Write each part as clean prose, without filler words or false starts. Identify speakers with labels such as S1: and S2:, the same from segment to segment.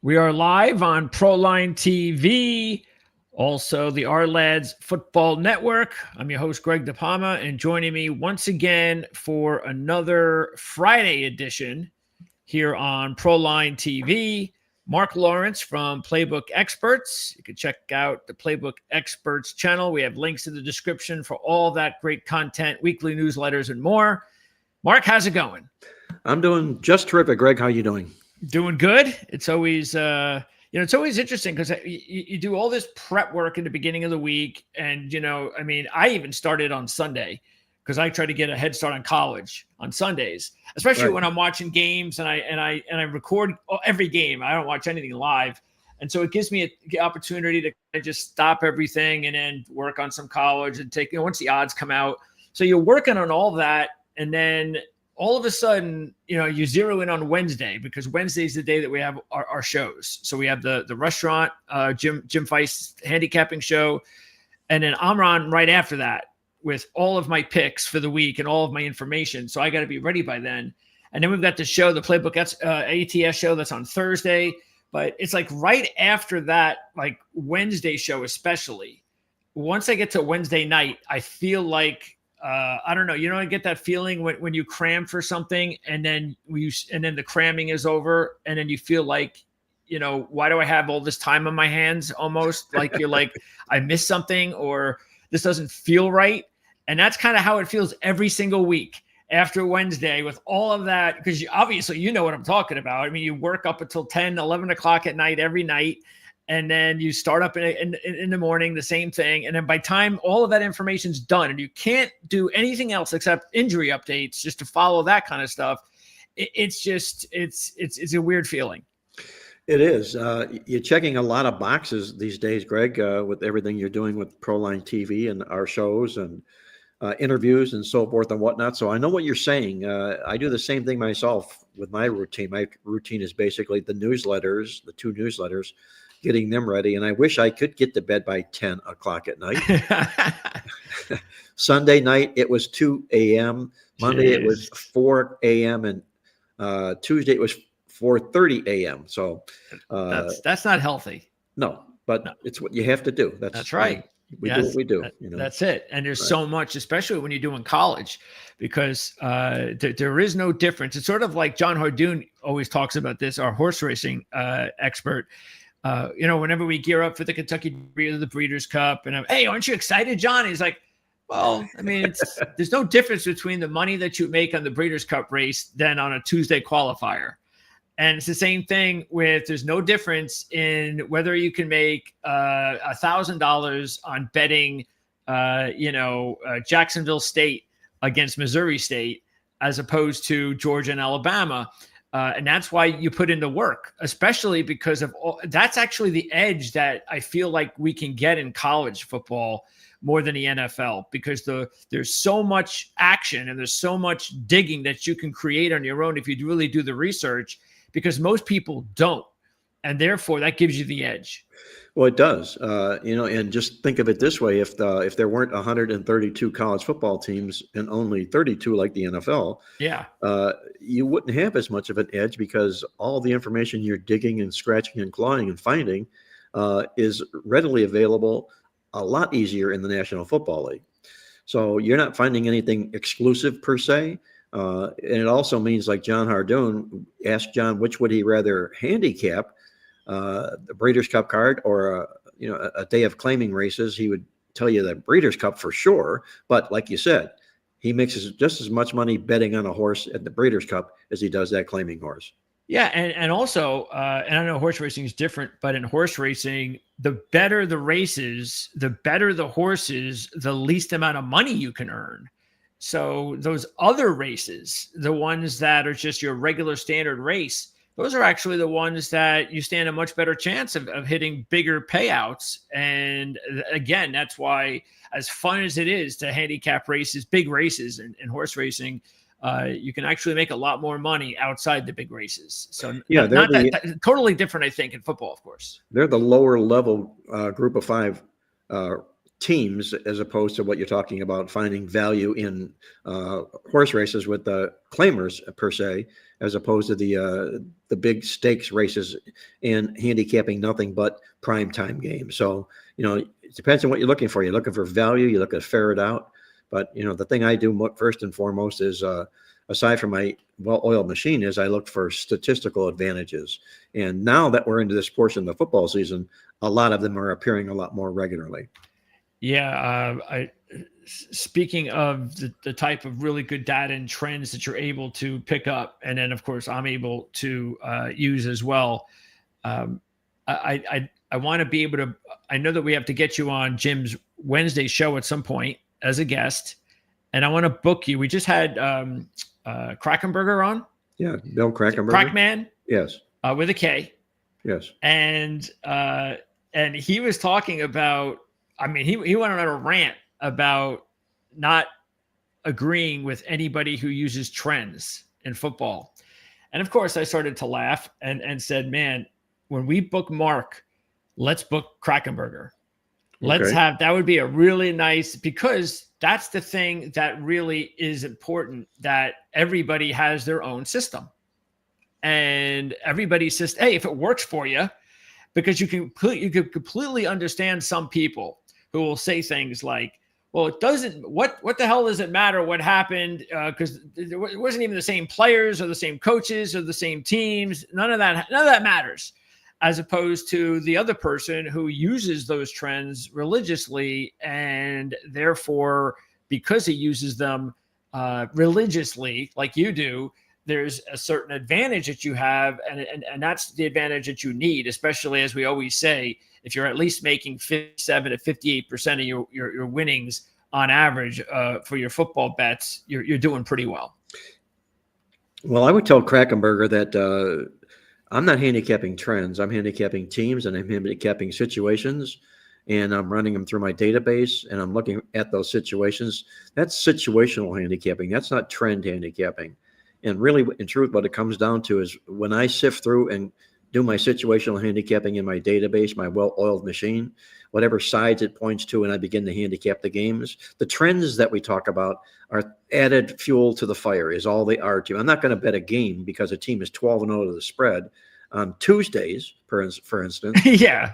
S1: We are live on Proline TV, also the Our Lads Football Network. I'm your host, Greg DePalma, and joining me once again for another Friday edition here on Proline TV, Mark Lawrence from Playbook Experts. You can check out the Playbook Experts channel. We have links in the description for all that great content, weekly newsletters, and more. Mark, how's it going?
S2: I'm doing just terrific. Greg, how are you doing?
S1: Doing good. It's always, it's always interesting because you do all this prep work in the beginning of the week. And, I even started on Sunday because I try to get a head start on college on Sundays, especially when I'm watching games and I record every game. I don't watch anything live. And so it gives me the opportunity to just stop everything and then work on some college and take, once the odds come out. So you're working on all that. And then all of a sudden, you zero in on Wednesday because Wednesday is the day that we have our shows. So we have the restaurant, Jim Feist's handicapping show. And then I'm on right after that with all of my picks for the week and all of my information. So I got to be ready by then. And then we've got the show, the Playbook ATS show that's on Thursday. But it's like right after that, like Wednesday show especially, once I get to Wednesday night, I feel like, I don't know. I get that feeling when you cram for something and then the cramming is over and then you feel like, why do I have all this time on my hands? Almost like you're like, I missed something or this doesn't feel right. And that's kind of how it feels every single week after Wednesday with all of that. Because obviously, you know what I'm talking about. I mean, you work up until 10, 11 o'clock at night every night. And then you start up in the morning, the same thing. And then by time all of that information's done and you can't do anything else except injury updates just to follow that kind of stuff. It's a weird feeling.
S2: It is. You're checking a lot of boxes these days, Greg, with everything you're doing with Proline TV and our shows and interviews and so forth and whatnot. So I know what you're saying. I do the same thing myself with my routine. My routine is basically the newsletters, the 2 newsletters, getting them ready. And I wish I could get to bed by 10 o'clock at night. Sunday night, it was 2 a.m. Monday, it was 4 a.m. And Tuesday, it was 4:30 a.m. So
S1: that's not healthy.
S2: No, but it's what you have to do.
S1: That's right.
S2: We do what we do.
S1: That's it. And there's so much, especially when you're doing college, because there is no difference. It's sort of like John Hardoon always talks about this, our horse racing expert. Whenever we gear up for the Kentucky the Breeders' Cup, and hey, aren't you excited, John? He's like, well, I mean, there's no difference between the money that you make on the Breeders' Cup race than on a Tuesday qualifier. And it's the same thing with, there's no difference in whether you can make $1,000 on betting, Jacksonville State against Missouri State, as opposed to Georgia and Alabama. And that's why you put in the work, especially because of that's actually the edge that I feel like we can get in college football more than the NFL, because there's so much action and there's so much digging that you can create on your own if you really do the research, because most people don't. And therefore that gives you the edge.
S2: Well, it does, and just think of it this way. If there weren't 132 college football teams and only 32 like the NFL, you wouldn't have as much of an edge, because all the information you're digging and scratching and clawing and finding is readily available a lot easier in the National Football League. So you're not finding anything exclusive per se. And it also means, like John Hardoon asked John, which would he rather handicap, the Breeders' Cup card or a day of claiming races? He would tell you the Breeders' Cup for sure. But like you said, he makes just as much money betting on a horse at the Breeders' Cup as he does that claiming horse.
S1: Yeah, and also, and I know horse racing is different, but in horse racing, the better the races, the better the horses, the least amount of money you can earn. So those other races, the ones that are just your regular standard race, those are actually the ones that you stand a much better chance of hitting bigger payouts. And again, that's why, as fun as it is to handicap races, big races in horse racing, you can actually make a lot more money outside the big races. So
S2: yeah,
S1: totally different, I think, in football, of course.
S2: They're the lower level group of 5 teams as opposed to what you're talking about, finding value in horse races with the claimers per se, as opposed to the big stakes races and handicapping nothing but prime time games. So, it depends on what you're looking for. You're looking for value, you're looking to ferret out. But, the thing I do first and foremost is, aside from my well-oiled machine, is I look for statistical advantages. And now that we're into this portion of the football season, a lot of them are appearing a lot more regularly.
S1: Yeah. Speaking of the type of really good data and trends that you're able to pick up, and then of course I'm able to use as well. I want to be able to, I know that we have to get you on Jim's Wednesday show at some point as a guest, and I want to book you. We just had Krakenberger on.
S2: Yeah. Bill Krakenberger.
S1: Crackman.
S2: Yes.
S1: With a K.
S2: Yes.
S1: And he was talking about, he went on a rant about not agreeing with anybody who uses trends in football. And of course I started to laugh and said, man, when we book Mark, let's book Krakenberger. Let's have, that would be a really nice, because that's the thing that really is important, that everybody has their own system and everybody says, hey, if it works for you, because you can completely understand some people who will say things like, well, it doesn't, what the hell does it matter what happened? Because it wasn't even the same players or the same coaches or the same teams. None of that matters. As opposed to the other person who uses those trends religiously, and therefore, because he uses them religiously, like you do, there's a certain advantage that you have, and that's the advantage that you need, especially as we always say, if you're at least making 57 to 58% of your winnings on average for your football bets, you're doing pretty well.
S2: Well, I would tell Krakenberger that I'm not handicapping trends. I'm handicapping teams, and I'm handicapping situations, and I'm running them through my database, and I'm looking at those situations. That's situational handicapping. That's not trend handicapping. And really, in truth, what it comes down to is when I sift through and do my situational handicapping in my database, my well-oiled machine, whatever sides it points to, and I begin to handicap the games. The trends that we talk about are added fuel to the fire, is all they are to. I'm not going to bet a game because a team is 12-0 to the spread on Tuesdays, for instance.
S1: Yeah.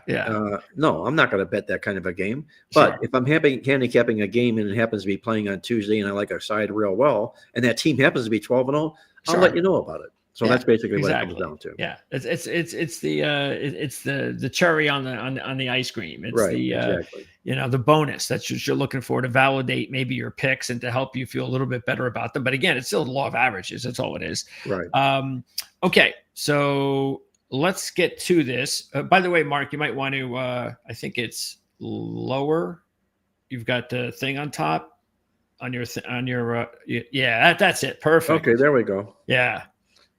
S2: No, I'm not going to bet that kind of a game. But
S1: Sure.
S2: if I'm handicapping a game and it happens to be playing on Tuesday and I like a side real well, and that team happens to be 12-0, I'll let you know about it. So that's basically what it comes down to.
S1: Yeah, it's the cherry on the ice cream. It's
S2: exactly.
S1: The bonus that's what you're looking for to validate maybe your picks and to help you feel a little bit better about them. But again, it's still the law of averages. That's all it is.
S2: Right.
S1: Okay, so let's get to this. By the way, Mark, you might want to. I think it's lower. You've got the thing on top on your that's it. Perfect.
S2: Okay, there we go.
S1: Yeah.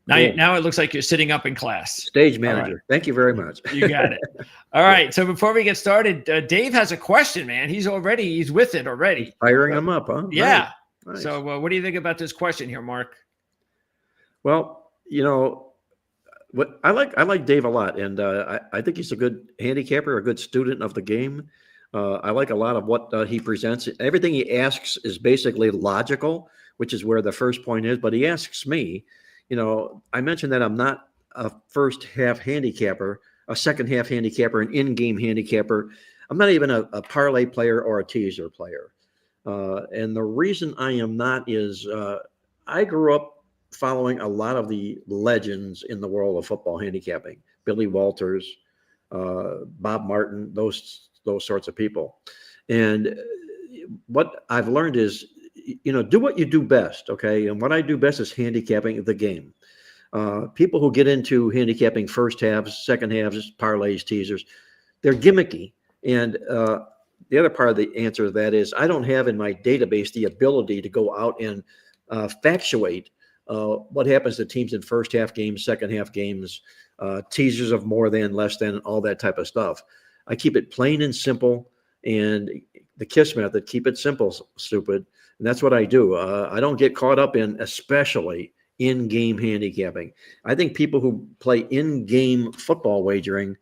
S1: Now it looks like you're sitting up in class.
S2: Stage manager. Right. Thank you very much.
S1: You got it. All right. So before we get started, Dave has a question, man. He's with it already.
S2: Firing him up, huh?
S1: Yeah. Nice. So what do you think about this question here, Mark?
S2: Well, what I like Dave a lot, and I think he's a good handicapper, a good student of the game. I like a lot of what he presents. Everything he asks is basically logical, which is where the first point is. But he asks me, I mentioned that I'm not a first half handicapper, a second half handicapper, an in-game handicapper. I'm not even a parlay player or a teaser player. And the reason I am not is I grew up following a lot of the legends in the world of football handicapping, Billy Walters, Bob Martin, those sorts of people. And what I've learned is, do what you do best, okay? And what I do best is handicapping the game. People who get into handicapping first halves, second halves, parlays, teasers, they're gimmicky. And the other part of the answer to that is I don't have in my database the ability to go out and factuate what happens to teams in first half games, second half games, teasers of more than, less than, all that type of stuff. I keep it plain and simple, and the KISS method, keep it simple, stupid. And that's what I do. I don't get caught up in, especially in-game handicapping. I think people who play in-game football wagering,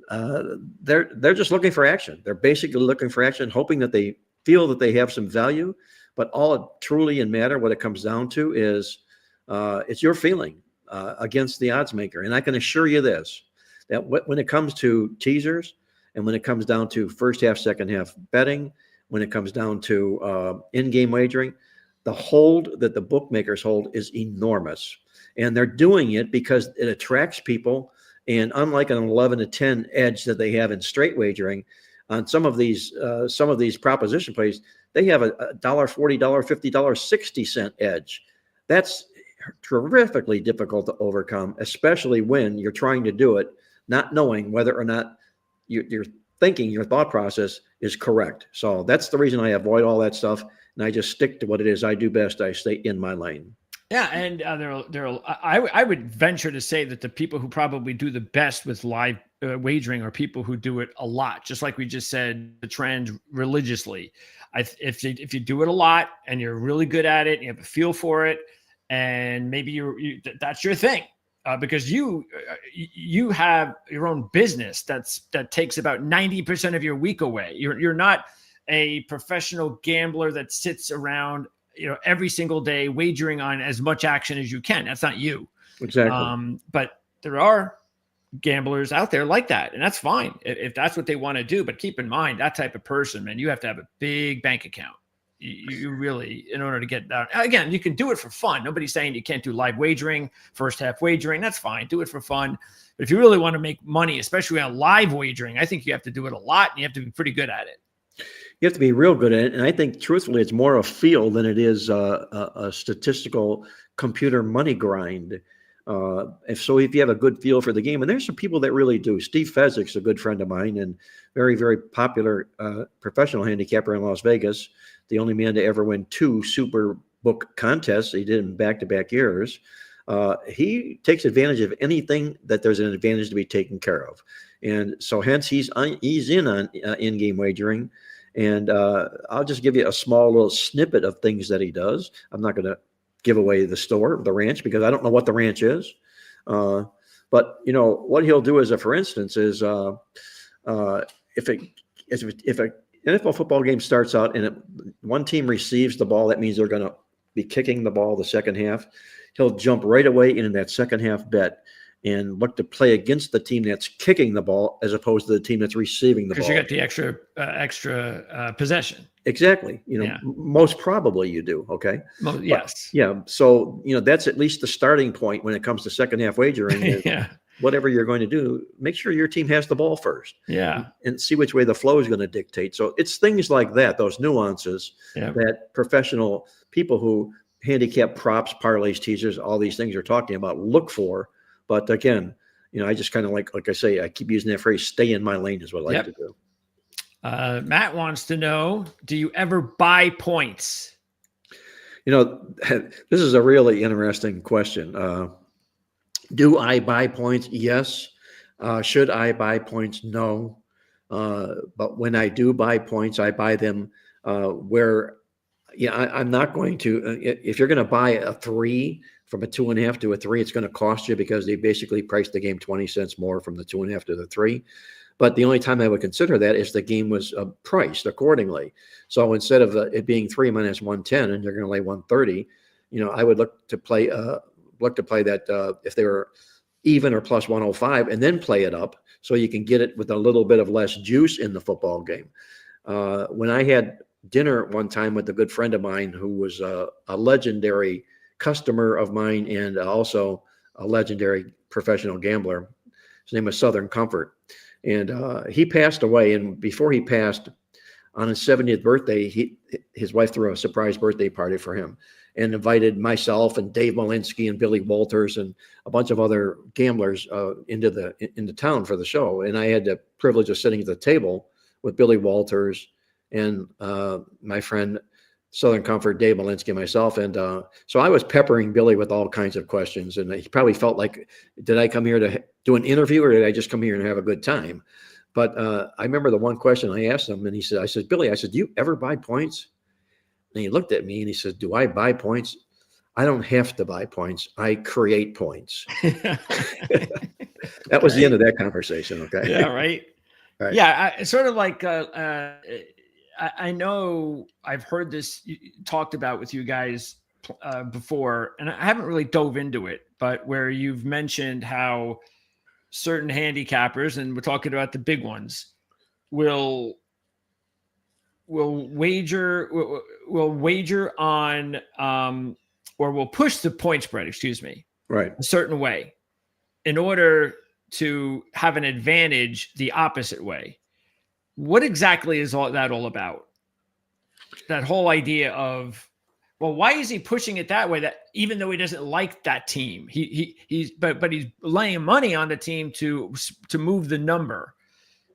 S2: they're just looking for action. They're basically looking for action, hoping that they feel that they have some value. But all it truly and matter, what it comes down to is it's your feeling against the odds maker. And I can assure you this, that when it comes to teasers and when it comes down to first half, second half betting, when it comes down to in-game wagering, the hold that the bookmakers hold is enormous. And they're doing it because it attracts people. And unlike an 11-10 edge that they have in straight wagering, on some of these proposition plays, they have a $1.40, $1.50, 60-cent edge. That's terrifically difficult to overcome, especially when you're trying to do it, not knowing whether or not you're thinking your thought process is correct. So that's the reason I avoid all that stuff, and I just stick to what it is I do best. I stay in my lane.
S1: Yeah, and I would venture to say that the people who probably do the best with live wagering are people who do it a lot. Just like we just said, the trend religiously. If you do it a lot and you're really good at it, you have a feel for it, and maybe that's your thing, because you have your own business that takes about 90% of your week away. You're not a professional gambler that sits around every single day wagering on as much action as you can. That's not you.
S2: Exactly.
S1: But there are gamblers out there like that, and that's fine if that's what they want to do. But keep in mind, that type of person, man, you have to have a big bank account. You really, in order to get that. Again, you can do it for fun. Nobody's saying you can't do live wagering, first half wagering. That's fine. Do it for fun. But if you really want to make money, especially on live wagering, I think you have to do it a lot, and you have to be pretty good at it.
S2: You have to be real good at it. And I think, truthfully, it's more a feel than it is a statistical computer money grind. If you have a good feel for the game, and there's some people that really do. Steve Fezzik's a good friend of mine and very, very popular professional handicapper in Las Vegas, the only man to ever win 2 Super Book contests. He did in back-to-back years. He takes advantage of anything that there's an advantage to be taken care of. And so hence he's in on in-game wagering. And I'll just give you a small little snippet of things that he does. I'm not going to give away the ranch, because I don't know what the ranch is. But what he'll do for instance, is if a NFL football game starts out and one team receives the ball, that means they're going to be kicking the ball the second half. He'll jump right away into that second half bet and look to play against the team that's kicking the ball as opposed to the team that's receiving the ball.
S1: Because you got the extra possession.
S2: Exactly. Most probably you do. Okay.
S1: Yes.
S2: But, yeah. So, that's at least the starting point when it comes to second half wagering.
S1: Yeah.
S2: Whatever you're going to do, make sure your team has the ball first.
S1: Yeah.
S2: And see which way the flow is going to dictate. So it's things like that, those nuances that professional people who handicap props, parlays, teasers, all these things you're talking about look for. But again, I just kind of like I say, I keep using that phrase, stay in my lane is what I like to do.
S1: Matt wants to know, do you ever buy points?
S2: This is a really interesting question. Do I buy points? Yes. Should I buy points? No. But when I do buy points, I buy them where, I'm not going to, if you're going to buy a 3 from a 2.5 to a 3, it's going to cost you because they basically priced the game 20 cents more from the 2.5 to the 3. But the only time I would consider that is the game was priced accordingly. So instead of it being 3 minus 110 and you're going to lay 130, I would look to play that if they were even or plus 105 and then play it up so you can get it with a little bit of less juice in the football game. When I had dinner one time with a good friend of mine who was a legendary customer of mine and also a legendary professional gambler. His name was Southern Comfort. And he passed away. And before he passed, on his 70th birthday, his wife threw a surprise birthday party for him and invited myself and Dave Malinsky and Billy Walters and a bunch of other gamblers into town for the show. And I had the privilege of sitting at the table with Billy Walters and my friend Southern Comfort, Dave Malinsky, and myself. And so I was peppering Billy with all kinds of questions. And he probably felt like, did I come here to do an interview or did I just come here and have a good time? But I remember the one question I asked him, and I said, Billy, do you ever buy points? And he looked at me and he said, do I buy points? I don't have to buy points. I create points. And That was the end of that conversation. Okay.
S1: Yeah. Right.
S2: Right.
S1: Yeah. It's sort of like, I know I've heard this talked about with you guys before, and I haven't really dove into it, but where you've mentioned how certain handicappers, and we're talking about the big ones, will wager on or will push the point spread,
S2: right,
S1: a certain way in order to have an advantage the opposite way. What exactly is that all about? That whole idea of, well, why is he pushing it that way? That even though he doesn't like that team, he's laying money on the team to move the number,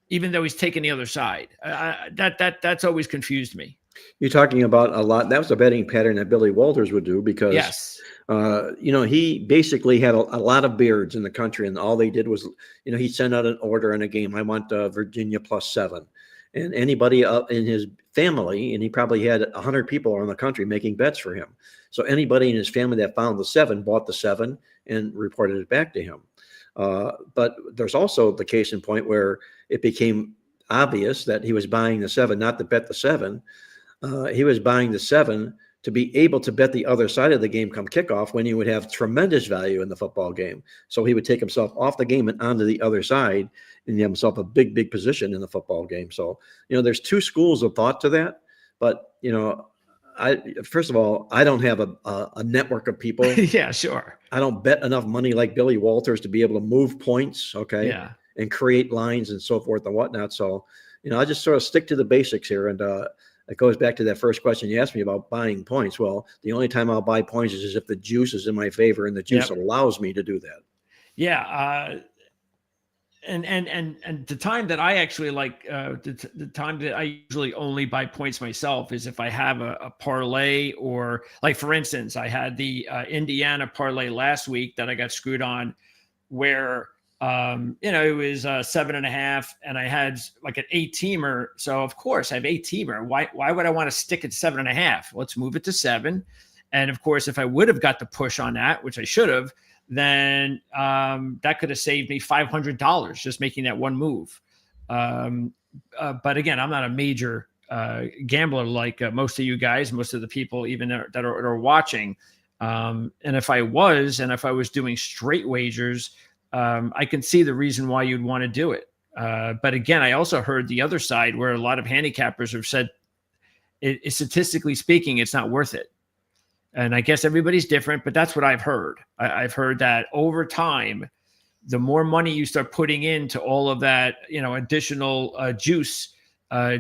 S1: even though he's taking the other side. That's always confused me.
S2: You're talking about a lot. That was a betting pattern that Billy Walters would do because,
S1: yes,
S2: he basically had a lot of beards in the country, and all they did was, he'd send out an order in a game. I want Virginia +7, and anybody in his family, and he probably had 100 people around the country making bets for him. So anybody in his family that found the 7 bought the 7 and reported it back to him. But there's also the case in point where it became obvious that he was buying the 7, not to bet the 7. He was buying the 7 to be able to bet the other side of the game come kickoff, when he would have tremendous value in the football game. So he would take himself off the game and onto the other side, and he had himself a big position in the football game. So, there's two schools of thought to that. But, first of all, I don't have a network of people.
S1: Yeah, sure.
S2: I don't bet enough money like Billy Walters to be able to move points. Okay.
S1: Yeah.
S2: And create lines and so forth and whatnot. So, I just sort of stick to the basics here. And, it goes back to that first question you asked me about buying points. Well, the only time I'll buy points is if the juice is in my favor, and the juice allows me to do that.
S1: Yeah. And the time that I actually like, the time that I usually only buy points myself is if I have a parlay, or like, for instance, I had the Indiana parlay last week that I got screwed on, where it was 7.5, and I had like an 8-teamer. So of course I have 8-teamer. Why would I want to stick at 7.5? Let's move it to 7. And of course, if I would have got the push on that, which I should have, then that could have saved me $500 just making that one move. But again, I'm not a major gambler like most of you guys, most of the people even that are watching. And if I was doing straight wagers, I can see the reason why you'd want to do it. But again, I also heard the other side where a lot of handicappers have said, statistically speaking, it's not worth it. And I guess everybody's different, but that's what I've heard. I've heard that over time, the more money you start putting into all of that, additional juice,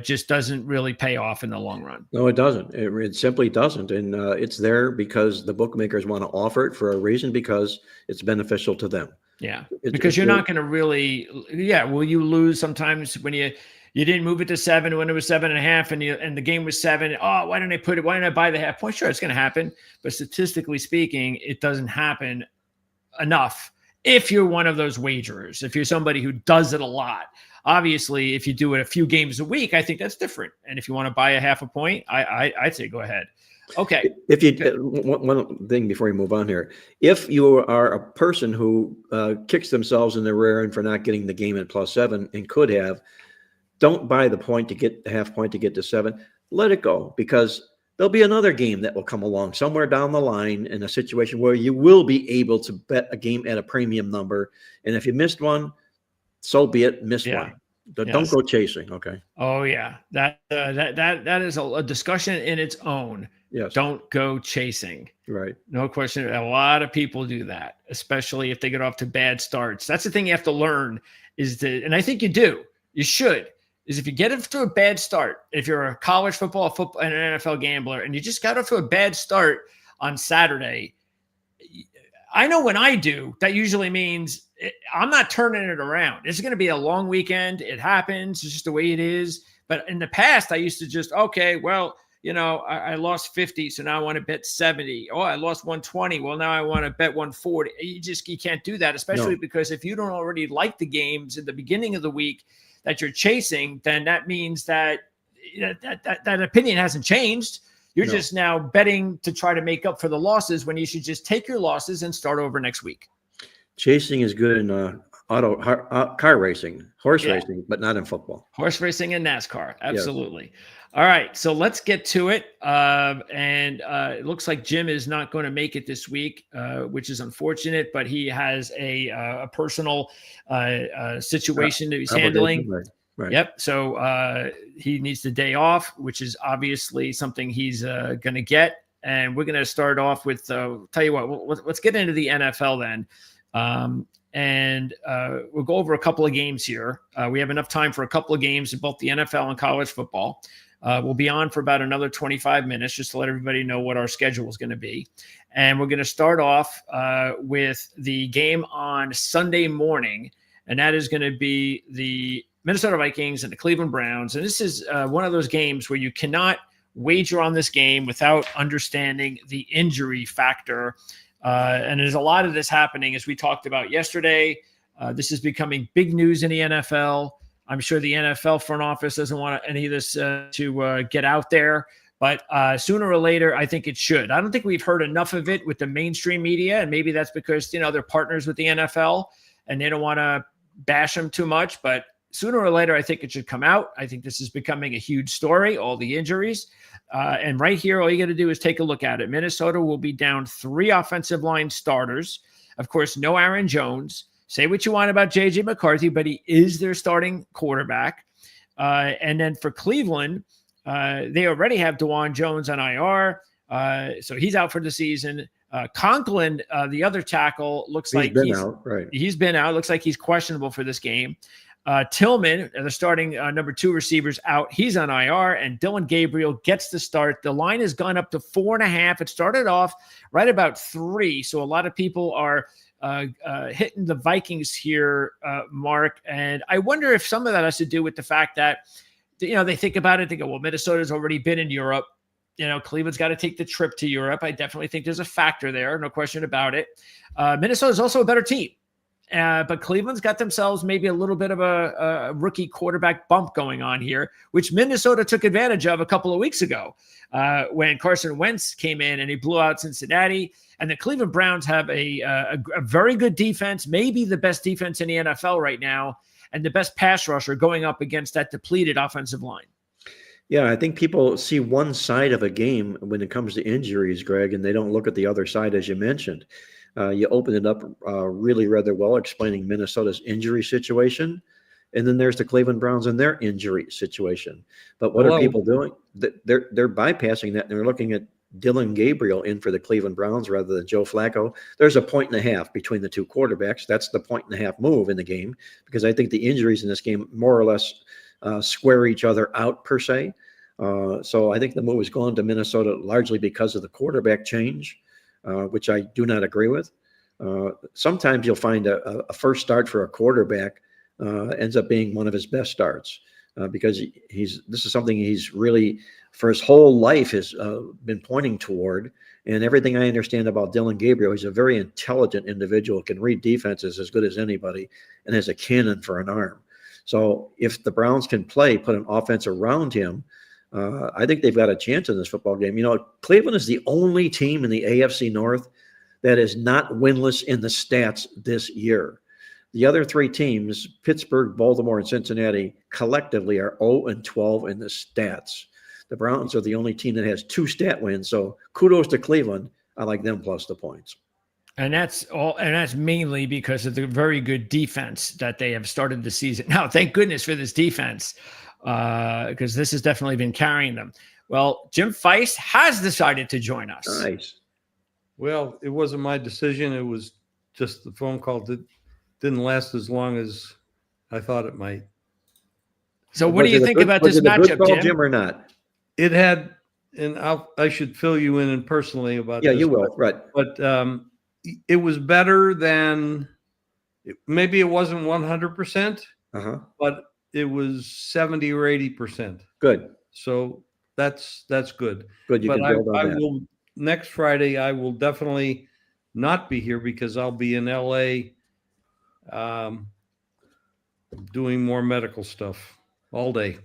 S1: just doesn't really pay off in the long run.
S2: No, it doesn't. It simply doesn't. And it's there because the bookmakers want to offer it for a reason, because it's beneficial to them.
S1: Yeah, because you're not going to really, will you lose sometimes when you didn't move it to 7 when it was 7.5 and the game was 7? Oh, why didn't I buy the half point? Sure, it's going to happen. But statistically speaking, it doesn't happen enough if you're one of those wagerers, if you're somebody who does it a lot. Obviously, if you do it a few games a week, I think that's different. And if you want to buy a half a point, I'd say go ahead. Okay.
S2: If you one thing before you move on here, if you are a person who kicks themselves in the rear end for not getting the game at +7 and could have, don't buy the point to get the half point to get to 7. Let it go, because there'll be another game that will come along somewhere down the line in a situation where you will be able to bet a game at a premium number. And if you missed one, so be it. Missed one. Don't go chasing. Okay.
S1: Oh yeah, that is a discussion in its own.
S2: Yes.
S1: Don't go chasing.
S2: Right.
S1: No question. A lot of people do that, especially if they get off to bad starts. That's the thing you have to learn and I think you should, is if you get off to a bad start, if you're a college football and an NFL gambler, and you just got off to a bad start on Saturday, I know when I do, that usually means I'm not turning it around. It's going to be a long weekend. It happens. It's just the way it is. But in the past, I used to just, okay, well, I lost 50, so now I want to bet 70. Oh, I lost 120. Well, now I want to bet 140. You can't do that, especially because if you don't already like the games at the beginning of the week that you're chasing, then that means that that opinion hasn't changed. You're just now betting to try to make up for the losses, when you should just take your losses and start over next week.
S2: Chasing is good in car racing, horse racing, but not in football.
S1: Horse racing and NASCAR. Absolutely. Yes. All right. So let's get to it. It looks like Jim is not going to make it this week, which is unfortunate, but he has a personal situation that he's handling.
S2: Right.
S1: Yep. So he needs the day off, which is obviously something he's going to get. And we're going to start off with, tell you what, let's get into the NFL then. We'll go over a couple of games here. We have enough time for a couple of games in both the NFL and college football. We'll be on for about another 25 minutes just to let everybody know what our schedule is going to be. And we're going to start off with the game on Sunday morning, and that is going to be the Minnesota Vikings and the Cleveland Browns. And this is one of those games where you cannot wager on this game without understanding the injury factor. And there's a lot of this happening, as we talked about yesterday. This is becoming big news in the NFL. I'm sure the NFL front office doesn't want any of this to get out there, but sooner or later, I think it should. I don't think we've heard enough of it with the mainstream media, and maybe that's because, they're partners with the NFL and they don't want to bash them too much, but sooner or later, I think it should come out. I think this is becoming a huge story, all the injuries. And right here, all you got to do is take a look at it. Minnesota will be down 3 offensive line starters. Of course, no Aaron Jones. Say what you want about J.J. McCarthy, but he is their starting quarterback. And then for Cleveland, they already have DeJuan Jones on IR. So he's out for the season. Conklin, the other tackle, looks like he's been out. Right. He's been out. Looks like he's questionable for this game. Tillman, the starting number 2 receivers, out. He's on IR, and Dylan Gabriel gets the start. The line has gone up to 4.5. It started off right about 3. So a lot of people are hitting the Vikings here, Mark. And I wonder if some of that has to do with the fact that, they think about it. They go, well, Minnesota's already been in Europe. Cleveland's got to take the trip to Europe. I definitely think there's a factor there. No question about it. Minnesota's also a better team. But Cleveland's got themselves maybe a little bit of a rookie quarterback bump going on here, which Minnesota took advantage of a couple of weeks ago when Carson Wentz came in and he blew out Cincinnati. And the Cleveland Browns have a very good defense, maybe the best defense in the NFL right now, and the best pass rusher going up against that depleted offensive line.
S2: Yeah, I think people see one side of a game when it comes to injuries, Greg, and they don't look at the other side, as you mentioned. You opened it up really rather well, explaining Minnesota's injury situation. And then there's the Cleveland Browns and their injury situation. But what are people doing? They're bypassing that, and they're looking at Dylan Gabriel in for the Cleveland Browns rather than Joe Flacco. There's a 1.5 between the two quarterbacks. That's the 1.5 move in the game, because I think the injuries in this game more or less square each other out per se. So I think the move is going to Minnesota largely because of the quarterback change, which I do not agree with. Sometimes you'll find a first start for a quarterback ends up being one of his best starts because this is something he's really, for his whole life, has been pointing toward. And everything I understand about Dylan Gabriel, he's a very intelligent individual, can read defenses as good as anybody, and has a cannon for an arm. So if the Browns can put an offense around him, I think they've got a chance in this football game. Cleveland is the only team in the AFC North that is not winless in the stats this year. The other 3 teams, Pittsburgh, Baltimore, and Cincinnati, collectively are 0-12 in the stats. The Browns are the only team that has 2 stat wins. So kudos to Cleveland. I like them plus the points.
S1: And that's mainly because of the very good defense that they have started the season. Now, thank goodness for this defense, because this has definitely been carrying them. Well, Jim Feist has decided to join us.
S2: Nice.
S3: Well, it wasn't my decision. It was just the phone call that didn't last as long as I thought it might.
S1: So what do you think about this matchup,
S2: Jim, or not?
S3: It had, and I should fill you in personally about
S2: this.
S3: Yeah,
S2: you will, right.
S3: But it was better than, maybe it wasn't 100%, but it was 70 or 80%.
S2: Good.
S3: So that's good.
S2: Good. You
S3: but
S2: can build on that.
S3: Will, next Friday, I will definitely not be here because I'll be in LA doing more medical stuff all day.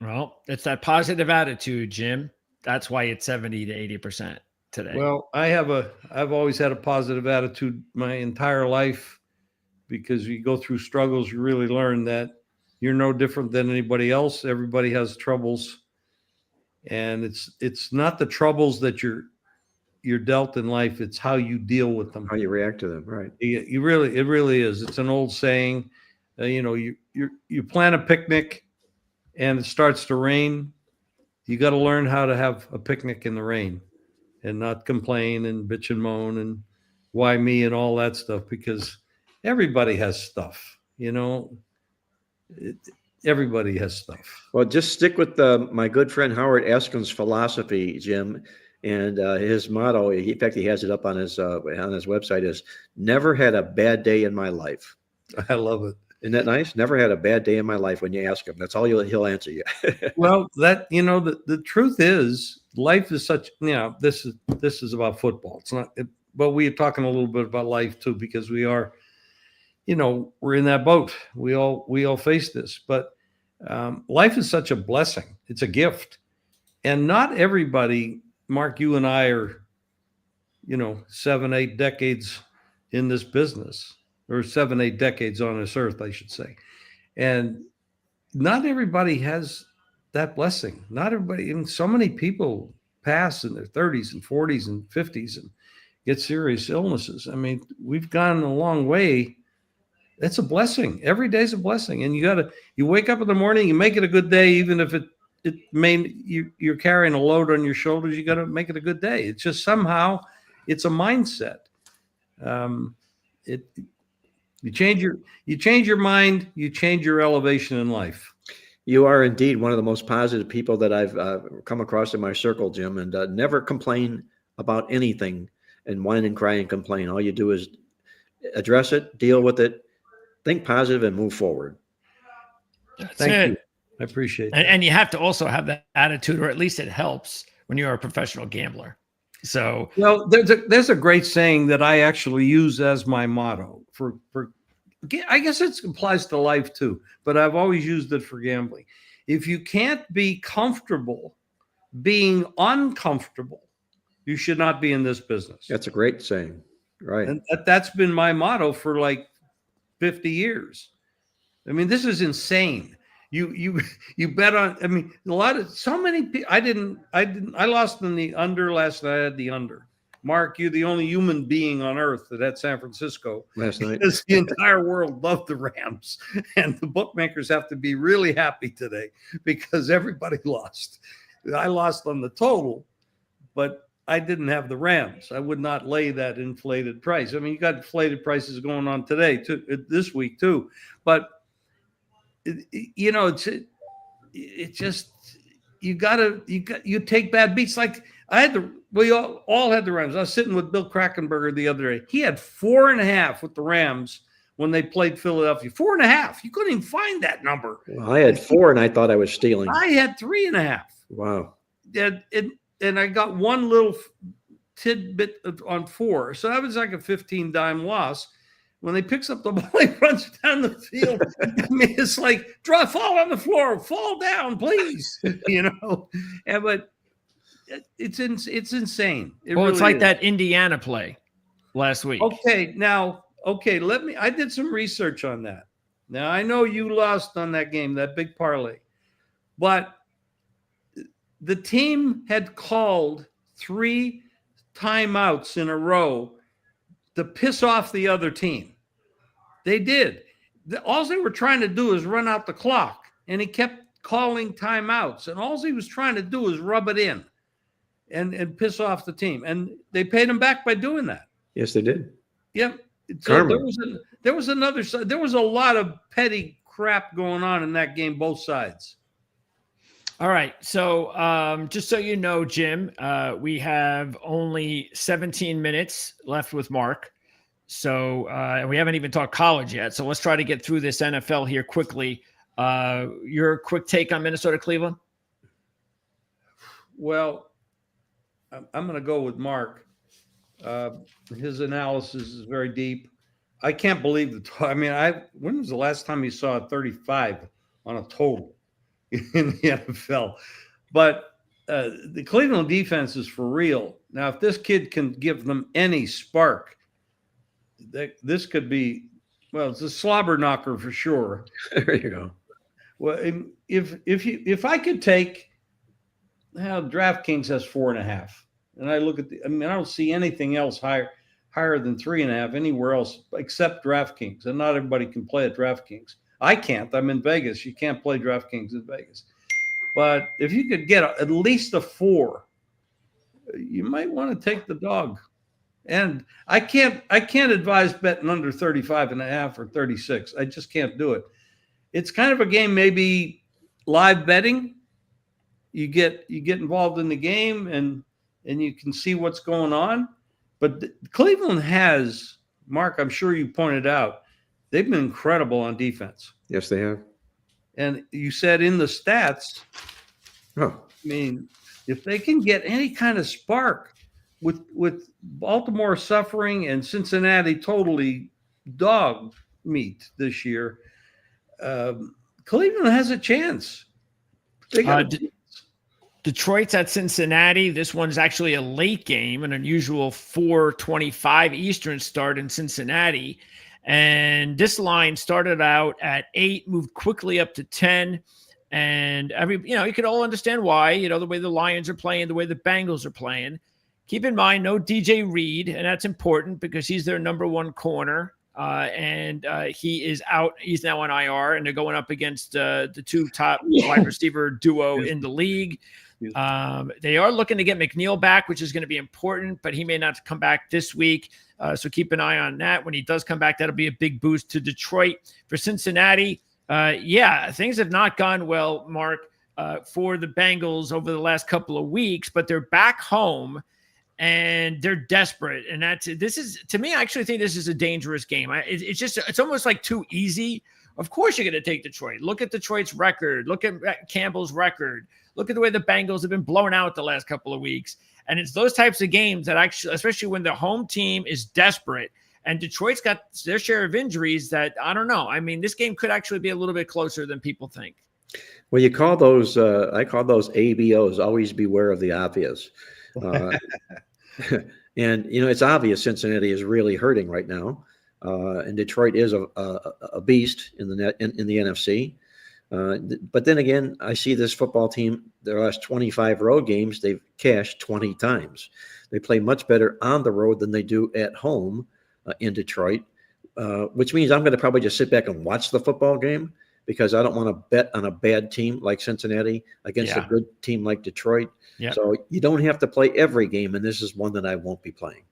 S1: Well, it's that positive attitude, Jim. That's why it's 70 to 80% today.
S3: Well, I've always had a positive attitude my entire life. because you go through struggles, you really learn that you're no different than anybody else. Everybody has troubles, and it's not the troubles that you're dealt in life. It's how you deal with them,
S2: how you react to them. Right.
S3: It really is. It's an old saying. You plan a picnic and it starts to rain. You got to learn how to have a picnic in the rain and not complain and bitch and moan and why me and all that stuff, because everybody has stuff, everybody has stuff.
S2: Well, just stick with my good friend Howard Eskin's philosophy, Jim, and his motto. In fact, he has it up on his website. Is never had a bad day in my life.
S3: I love it.
S2: Isn't that nice? Never had a bad day in my life. When you ask him, that's all he'll answer you.
S3: Well, the truth is, life is such. This is about football. It's not. But we are talking a little bit about life too, because we are. We're in that boat. We all face this, but life is such a blessing. It's a gift, and not everybody. Mark, you and I are, 7, 8 decades in this business, or 7, 8 decades on this earth, I should say. And not everybody has that blessing. Not everybody, and so many people pass in their 30s and 40s and 50s and get serious illnesses. I mean, we've gone a long way. It's a blessing. Every day's a blessing. And you wake up in the morning, you make it a good day, even if you're carrying a load on your shoulders, you got to make it a good day. It's just somehow it's a mindset. You change your mind, you change your elevation in life.
S2: You are indeed one of the most positive people that I've come across in my circle, Jim, and never complain about anything and whine and cry and complain. All you do is address it, deal with it, think positive, and move forward.
S3: Thank you. I appreciate that.
S1: And you have to also have that attitude, or at least it helps when you're a professional gambler. So,
S3: well, there's a great saying that I actually use as my motto for I guess it applies to life too, but I've always used it for gambling. If you can't be comfortable being uncomfortable, you should not be in this business.
S2: That's a great saying. Right.
S3: And that's been my motto for like 50 years. I mean, this is insane. You bet on, I mean, so many people, I lost in the under last night. I had the under. Mark, you're the only human being on earth that had San Francisco
S2: last night.
S3: Because the entire world loved the Rams, and the bookmakers have to be really happy today because everybody lost. I lost on the total, but I didn't have the Rams. I would not lay that inflated price. I mean, you got inflated prices going on today too, this week too, but it's just you take bad beats. Like we all had the Rams. I was sitting with Bill Krakenberger the other day. He had 4.5 with the Rams when they played Philadelphia. 4.5. You couldn't even find that number.
S2: Well, I had 4, and I thought I was stealing.
S3: I had 3.5.
S2: Wow.
S3: And I got one little tidbit on 4. So that was like a 15-dime loss. When they picks up the ball, he runs down the field. I mean, it's like, fall on the floor, fall down, please. But it's insane.
S1: It's really like that Indiana play last week.
S3: Okay, I did some research on that. Now, I know you lost on that game, that big parlay, but the team had called 3 timeouts in a row to piss off the other team. They did. All they were trying to do is run out the clock, and he kept calling timeouts, and all he was trying to do was rub it in and piss off the team. And they paid him back by doing that.
S2: Yes, they did.
S3: Yep. So there was another side. There was a lot of petty crap going on in that game, both sides.
S1: All right. So just so you know, Jim, we have only 17 minutes left with Mark. So we haven't even talked college yet. So let's try to get through this NFL here quickly. Your quick take on Minnesota, Cleveland?
S3: Well, I'm going to go with Mark. His analysis is very deep. I can't believe when was the last time you saw a 35 on a total in the NFL? But the Cleveland defense is for real. Now, if this kid can give them any spark, this could be Well, it's a slobber knocker for sure.
S2: There you go.
S3: Well, if I could take, DraftKings has 4.5, and I look at I don't see anything else higher than 3.5 anywhere else except DraftKings, and not everybody can play at DraftKings. I can't. I'm in Vegas. You can't play DraftKings in Vegas. But if you could get at least a 4, you might want to take the dog. And I can't advise betting under 35.5 or 36. I just can't do it. It's kind of a game, maybe live betting. You get involved in the game and you can see what's going on. But Cleveland has, Mark, I'm sure you pointed out, they've been incredible on defense.
S2: Yes, they have.
S3: And you said in the stats, if they can get any kind of spark with Baltimore suffering and Cincinnati totally dog meat this year, Cleveland has a chance. They got
S1: Detroit's at Cincinnati. This one's actually a late game, an unusual 4:25 Eastern start in Cincinnati. And this line started out at 8, moved quickly up to 10. And you could all understand why, the way the Lions are playing, the way the Bengals are playing. Keep in mind, no DJ Reed, and that's important because he's their number one corner. And he is out. He's now on IR, and they're going up against the 2 top wide receiver duo in the league. They are looking to get McNeil back, which is going to be important, but he may not come back this week. So keep an eye on that. When he does come back, that'll be a big boost to Detroit. For Cincinnati, things have not gone well, Mark, for the Bengals over the last couple of weeks, but they're back home. And they're desperate. And to me, I actually think this is a dangerous game. It's almost like too easy. Of course, you're going to take Detroit. Look at Detroit's record. Look at Campbell's record. Look at the way the Bengals have been blown out the last couple of weeks. And it's those types of games that actually, especially when the home team is desperate and Detroit's got their share of injuries that, I don't know. This game could actually be a little bit closer than people think.
S2: Well, you call those, I call those ABOs, always beware of the obvious. And it's obvious Cincinnati is really hurting right now, and Detroit is a beast in the NFC. But then again, I see this football team. Their last 25 road games, they've cashed 20 times. They play much better on the road than they do at home in Detroit, which means I'm going to probably just sit back and watch the football game because I don't want to bet on a bad team like Cincinnati against a good team like Detroit. Yep. So you don't have to play every game, and this is one that I won't be playing.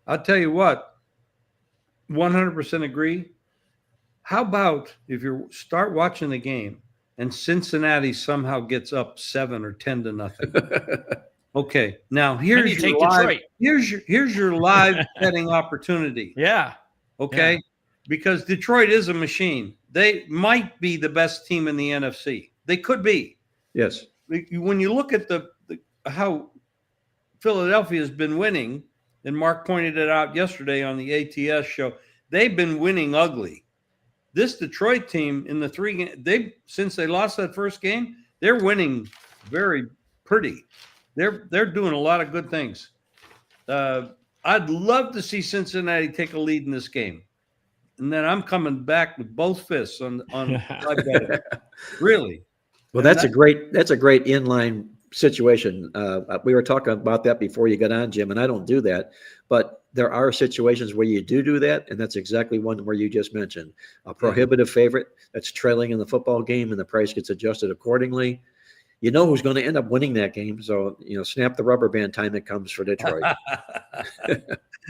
S3: I'll tell you what, 100% agree. How about if you start watching the game and Cincinnati somehow gets up 7 or 10-0? Okay, now here's your live betting opportunity.
S1: Yeah.
S3: Okay, because Detroit is a machine. They might be the best team in the NFC. They could be.
S2: Yes.
S3: When you look at how Philadelphia has been winning, and Mark pointed it out yesterday on the ATS show, they've been winning ugly. This Detroit team in the 3 games, since they lost that first game, they're winning very pretty. They're doing a lot of good things. I'd love to see Cincinnati take a lead in this game. And then I'm coming back with both fists on really.
S2: Well, that's a great inline situation. We were talking about that before you got on, Jim, and I don't do that, but there are situations where you do that, and that's exactly one where you just mentioned a prohibitive favorite that's trailing in the football game, and the price gets adjusted accordingly. You know who's going to end up winning that game, so snap the rubber band time it comes for Detroit.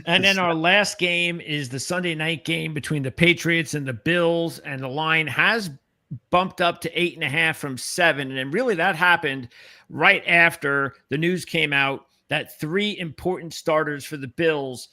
S1: And then our last game is the Sunday night game between the Patriots and the Bills, and the line has bumped up to 8.5 from 7. And really that happened right after the news came out that 3 important starters for the Bills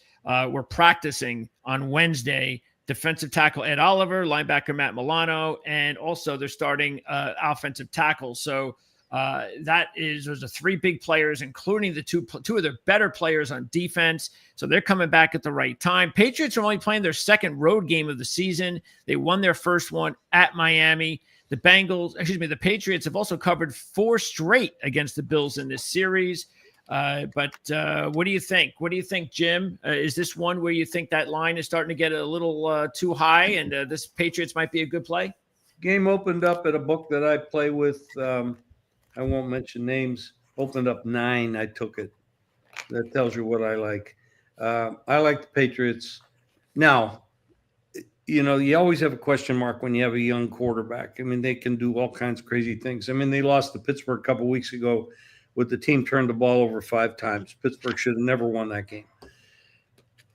S1: were practicing on Wednesday. Defensive tackle Ed Oliver, linebacker Matt Milano, and also they're starting offensive tackle. So those are 3 big players, including the two of their better players on defense. So they're coming back at the right time. Patriots are only playing their second road game of the season. They won their first one at Miami. The Patriots have also covered 4 straight against the Bills in this series. But what do you think? What do you think, Jim? Is this one where you think that line is starting to get a little too high, and this Patriots might be a good play?
S3: Game opened up at a book that I play with. I won't mention names. Opened up 9. I took it. That tells you what I like. I like the Patriots. Now, you always have a question mark when you have a young quarterback. I mean, they can do all kinds of crazy things. I mean, they lost to Pittsburgh a couple of weeks ago with the team turned the ball over 5 times. Pittsburgh should have never won that game.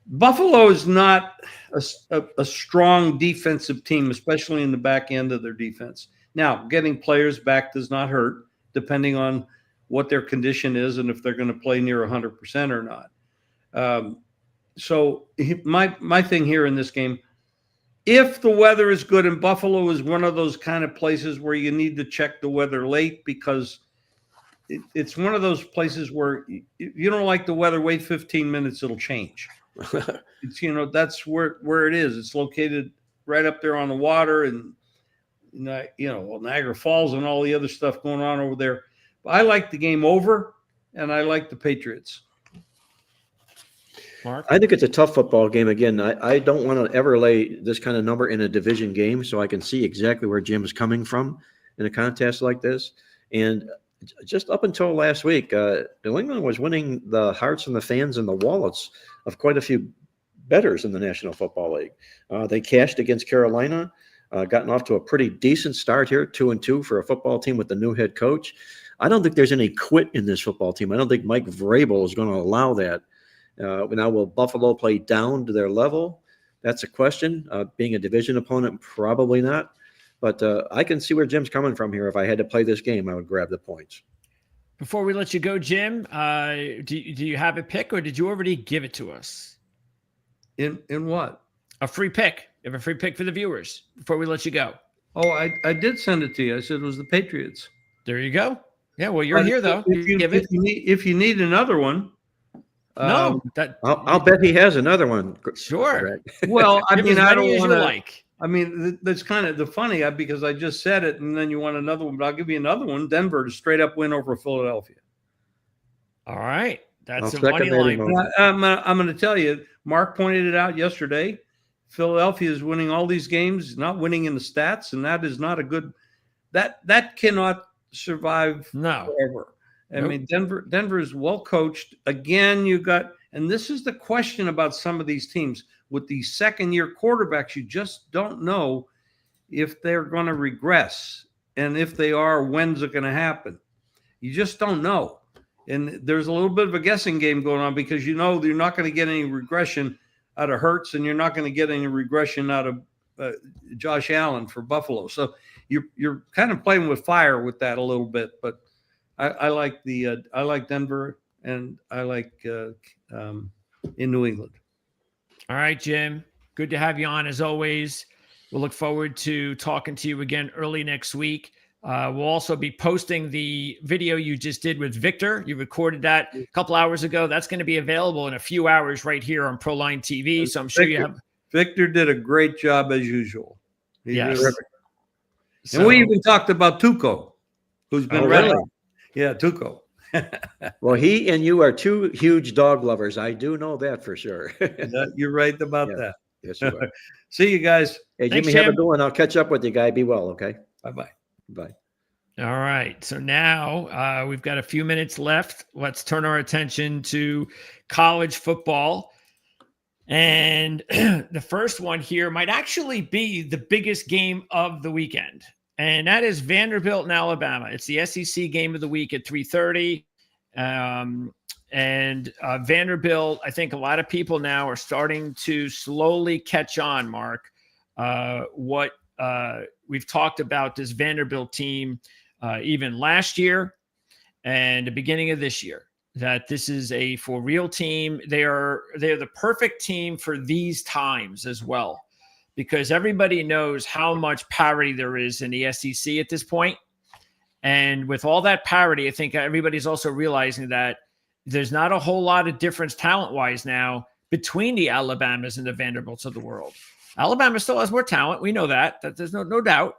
S3: Buffalo is not a strong defensive team, especially in the back end of their defense. Now, getting players back does not hurt, depending on what their condition is and if they're going to play near 100% or not. So my thing here in this game, if the weather is good, and Buffalo is one of those kind of places where you need to check the weather late, because it's one of those places where if you don't like the weather, wait 15 minutes, it'll change. It's, that's where it is. It's located right up there on the water, and Niagara Falls and all the other stuff going on over there. But I like the game over, and I like the Patriots.
S1: Mark?
S2: I think it's a tough football game. Again, I don't want to ever lay this kind of number in a division game, so I can see exactly where Jim is coming from in a contest like this. And just up until last week, New England was winning the hearts and the fans and the wallets of quite a few bettors in the National Football League. They cashed against Carolina, gotten off to a pretty decent start here, 2-2 for a football team with the new head coach. I don't think there's any quit in this football team. I don't think Mike Vrabel is going to allow that. Now, will Buffalo play down to their level? That's a question. Being a division opponent, probably not. But I can see where Jim's coming from here. If I had to play this game, I would grab the points.
S1: Before we let you go, Jim, do you have a pick, or did you already give it to us?
S3: In what?
S1: A free pick. You have a free pick for the viewers before we let you go.
S3: Oh, I did send it to you. I said it was the Patriots.
S1: There you go. Yeah, well, you're here, though.
S3: If you need another one.
S1: No,
S2: I'll bet he has another one.
S1: Sure.
S3: Well, I mean, I don't want to.
S1: Like.
S3: I mean, that's kind of the funny, because I just said it, and then you want another one. But I'll give you another one. Denver to straight up win over Philadelphia.
S1: All right, that's a money line.
S3: I'm going to tell you. Mark pointed it out yesterday. Philadelphia is winning all these games, not winning in the stats, and that is not a good. That cannot survive forever. I mean, Denver is well coached. Again, and this is the question about some of these teams with these second-year quarterbacks. You just don't know if they're going to regress, and if they are, when's it going to happen? You just don't know. And there's a little bit of a guessing game going on, because you're not going to get any regression out of Hurts, and you're not going to get any regression out of Josh Allen for Buffalo. So you're kind of playing with fire with that a little bit, but. I like Denver, and I like in New England.
S1: All right, Jim. Good to have you on as always. We'll look forward to talking to you again early next week. We'll also be posting the video you just did with Victor. You recorded that a couple hours ago. That's going to be available in a few hours right here on Proline TV. So I'm sure you have.
S3: Victor did a great job as usual.
S1: Yes.
S3: And we even talked about Tuco, who's been
S2: really?
S3: Yeah, Tuco.
S2: Well, he and you are two huge dog lovers. I do know that for sure.
S3: You're right about that.
S2: Yes, you are.
S3: See you guys.
S2: Hey,
S1: Thanks,
S2: Jimmy,
S1: Jim.
S2: have a good one. I'll catch up with you, guy. Be well, okay?
S3: Bye-bye.
S2: Bye.
S1: All right. So now we've got a few minutes left. Let's turn our attention to college football. And the first one here might actually be the biggest game of the weekend. And that is Vanderbilt and Alabama. It's the SEC game of the week at 3:30. And Vanderbilt, I think a lot of people now are starting to slowly catch on, Mark, what we've talked about this Vanderbilt team even last year and the beginning of this year, that this is a for real team. They're the perfect team for these times as well, because everybody knows how much parity there is in the SEC at this point. And with all that parity, I think everybody's also realizing that there's not a whole lot of difference talent-wise now between the Alabamas and the Vanderbilts of the world. Alabama still has more talent. We know that there's no doubt.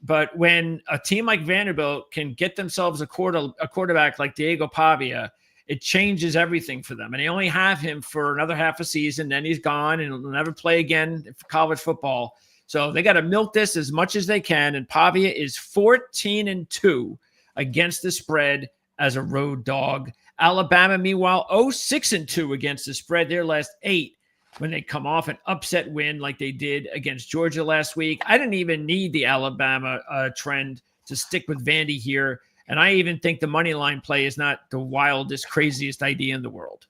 S1: But when a team like Vanderbilt can get themselves a quarterback like Diego Pavia it changes everything for them. And they only have him for another half a season. Then he's gone and he'll never play again for college football. So they got to milk this as much as they can. And Pavia is 14-2 against the spread as a road dog. Alabama, meanwhile, 6-2 against the spread. Their last 8 when they come off an upset win like they did against Georgia last week. I didn't even need the Alabama trend to stick with Vandy here. And I even think the money line play is not the wildest, craziest idea in the world.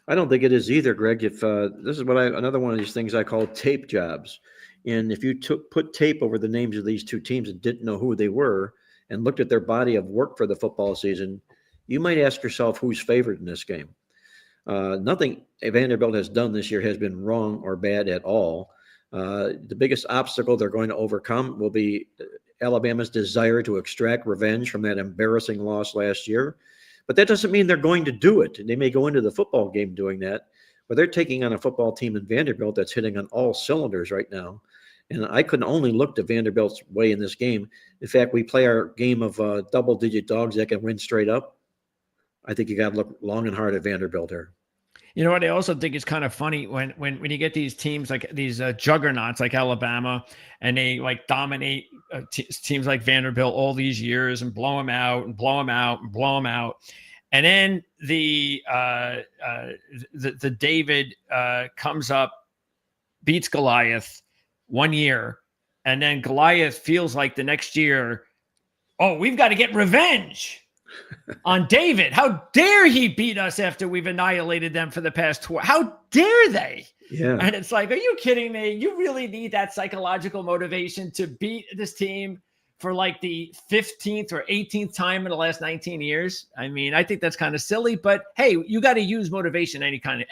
S2: I don't think it is either, Greg. If this is another one of these things I call tape jobs. And if you put tape over the names of these two teams and didn't know who they were and looked at their body of work for the football season, you might ask yourself who's favored in this game. Nothing Vanderbilt has done this year has been wrong or bad at all. The biggest obstacle they're going to overcome will be Alabama's desire to extract revenge from that embarrassing loss last year. But that doesn't mean they're going to do it. They may go into the football game doing that, but they're taking on a football team in Vanderbilt that's hitting on all cylinders right now. And I couldn't only look to Vanderbilt's way in this game. In fact, we play our game of double-digit dogs that can win straight up. I think you got to look long and hard at Vanderbilt here.
S1: You know what? I also think it's kind of funny when you get these teams like these juggernauts like Alabama, and they like dominate teams like Vanderbilt all these years and blow them out and blow them out and blow them out. And then the David comes up, beats Goliath one year, and then Goliath feels like the next year, oh, we've got to get revenge on David. How dare he beat us after we've annihilated them for the past 12? How dare they?
S2: Yeah.
S1: And it's like, are you kidding me? You really need that psychological motivation to beat this team for like the 15th or 18th time in the last 19 years. I mean, I think that's kind of silly, but hey, you got to use motivation anytime,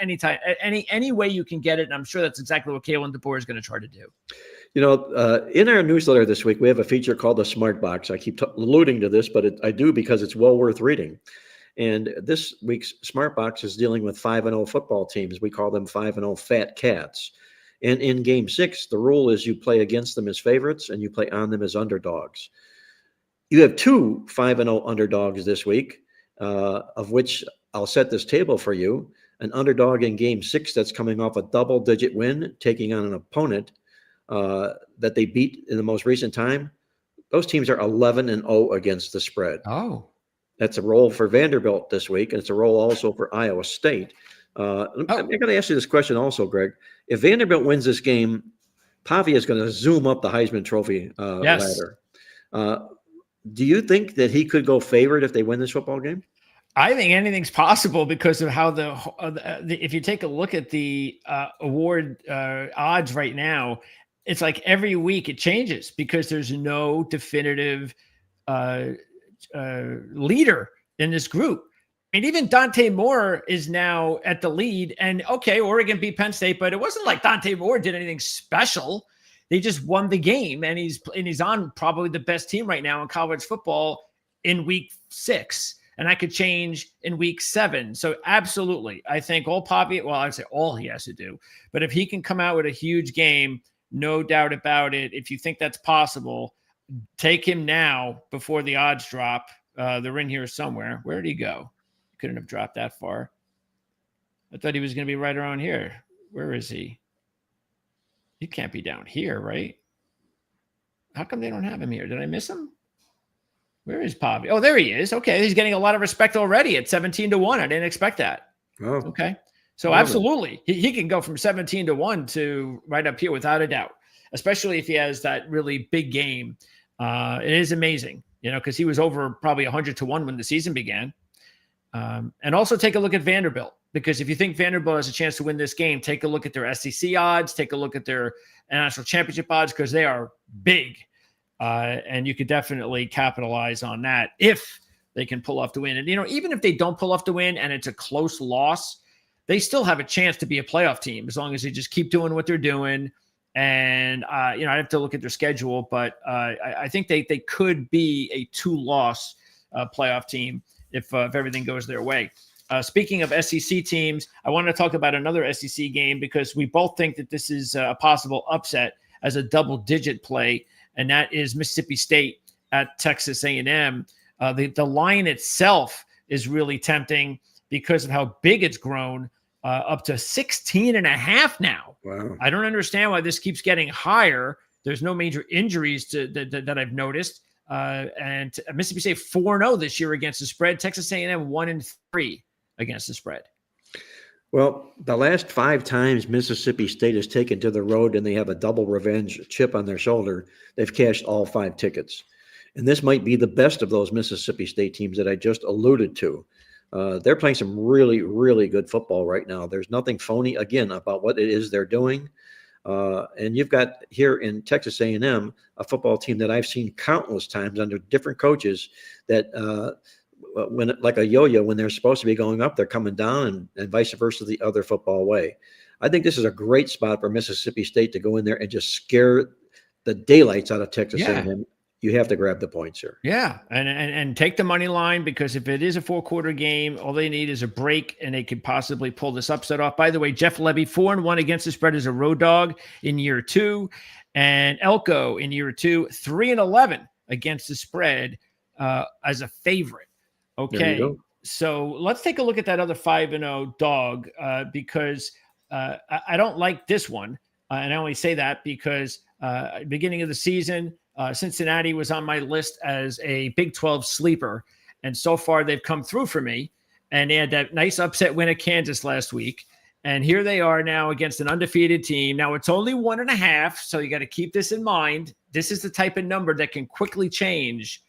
S1: any way you can get it. And I'm sure that's exactly what Kalen DeBoer is going to try to do.
S2: You know, in our newsletter this week, we have a feature called the Smart Box. I keep alluding to this, but I do because it's well worth reading. And this week's Smart Box is dealing with 5-0 football teams. We call them 5-0 Fat Cats. And in Game 6, the rule is you play against them as favorites and you play on them as underdogs. You have 2 5-0 underdogs this week, of which I'll set this table for you. An underdog in Game 6 that's coming off a double-digit win, taking on an opponent that they beat in the most recent time. Those teams are 11-0 against the spread.
S1: Oh.
S2: That's a roll for Vanderbilt this week, and it's a roll also for Iowa State. I'm going to ask you this question also, Greg. If Vanderbilt wins this game, Pavia is going to zoom up the Heisman Trophy ladder. Do you think that he could go favorite if they win this football game?
S1: I think anything's possible because of how if you take a look at the award odds right now, it's like every week it changes because there's no definitive leader in this group. And even Dante Moore is now at the lead. And okay, Oregon beat Penn State, but it wasn't like Dante Moore did anything special. They just won the game, and he's on probably the best team right now in college football in week 6. And that could change in week 7. So absolutely, I think I'd say all he has to do. But if he can come out with a huge game, no doubt about it. If you think that's possible, take him now before the odds drop. They're in here somewhere. Where did he go? Couldn't have dropped that far. I thought he was going to be right around here. Where is he? He can't be down here, right? How come they don't have him here? Did I miss him? Where is Pavia? Oh, there he is. Okay. He's getting a lot of respect already at 17-1. I didn't expect that.
S2: Oh.
S1: Okay. So absolutely. He can go from 17-1 to right up here without a doubt, especially if he has that really big game. It is amazing, because he was over probably 100-1 when the season began. And also take a look at Vanderbilt, because if you think Vanderbilt has a chance to win this game, take a look at their SEC odds, take a look at their national championship odds, because they are big. And you could definitely capitalize on that if they can pull off the win. And, even if they don't pull off the win and it's a close loss, they still have a chance to be a playoff team as long as they just keep doing what they're doing. And, I have to look at their schedule, but I think they could be a 2-loss playoff team if everything goes their way. Speaking of SEC teams, I want to talk about another SEC game because we both think that this is a possible upset as a double-digit play, and that is Mississippi State at Texas A&M. The line itself is really tempting because of how big it's grown, up to 16.5 now.
S2: Wow.
S1: I don't understand why this keeps getting higher. There's no major injuries that I've noticed. And Mississippi State 4-0 this year against the spread. Texas A&M 1-3 against the spread.
S2: Well, the last 5 times Mississippi State has taken to the road and they have a double revenge chip on their shoulder, they've cashed all 5 tickets. And this might be the best of those Mississippi State teams that I just alluded to. They're playing some really, really good football right now. There's nothing phony, again, about what it is they're doing. And you've got here in Texas A&M a football team that I've seen countless times under different coaches that when like a yo-yo, when they're supposed to be going up, they're coming down, and vice versa the other football way. I think this is a great spot for Mississippi State to go in there and just scare the daylights out of Texas A&M. You have to grab the points here.
S1: Yeah, and take the money line, because if it is a 4-quarter game, all they need is a break, and they could possibly pull this upset off. By the way, Jeff Levy 4-1 against the spread as a road dog in year 2, and Elko in year 2 3-11 against the spread as a favorite. Okay, so let's take a look at that other 5-0 dog because I don't like this one, and I only say that because beginning of the season. Cincinnati was on my list as a Big 12 sleeper, and so far they've come through for me. And they had that nice upset win at Kansas last week, and here they are now against an undefeated team. Now it's only 1.5, so you got to keep this in mind. This is the type of number that can quickly change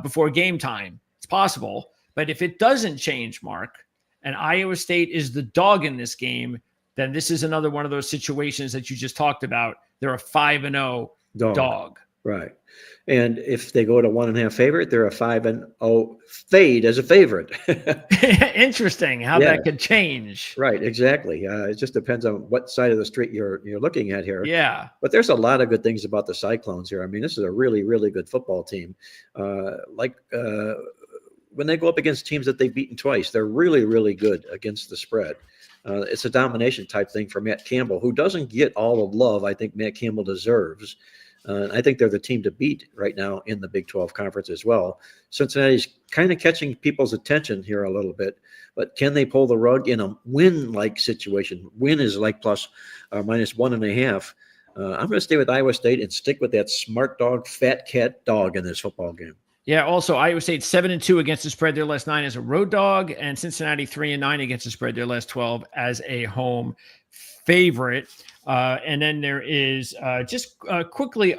S1: before game time. It's possible, but if it doesn't change, Mark, and Iowa State is the dog in this game, then this is another one of those situations that you just talked about. They're a 5-0 dog.
S2: Right. And if they go to 1.5 favorite, they're a 5-0 fade as a favorite.
S1: Interesting how that could change.
S2: Right. Exactly. It just depends on what side of the street you're looking at here.
S1: Yeah.
S2: But there's a lot of good things about the Cyclones here. I mean, this is a really, really good football team. When they go up against teams that they've beaten twice, they're really, really good against the spread. It's a domination type thing for Matt Campbell, who doesn't get all the love I think Matt Campbell deserves. I think they're the team to beat right now in the Big 12 conference as well. Cincinnati's kind of catching people's attention here a little bit, but can they pull the rug in a win-like situation? Win is like plus or minus 1.5. I'm going to stay with Iowa State and stick with that smart dog, fat cat dog in this football game.
S1: Yeah, also Iowa State 7-2 against the spread their last 9 as a road dog, and Cincinnati 3-9 against the spread their last 12 as a home favorite. And then there is just quickly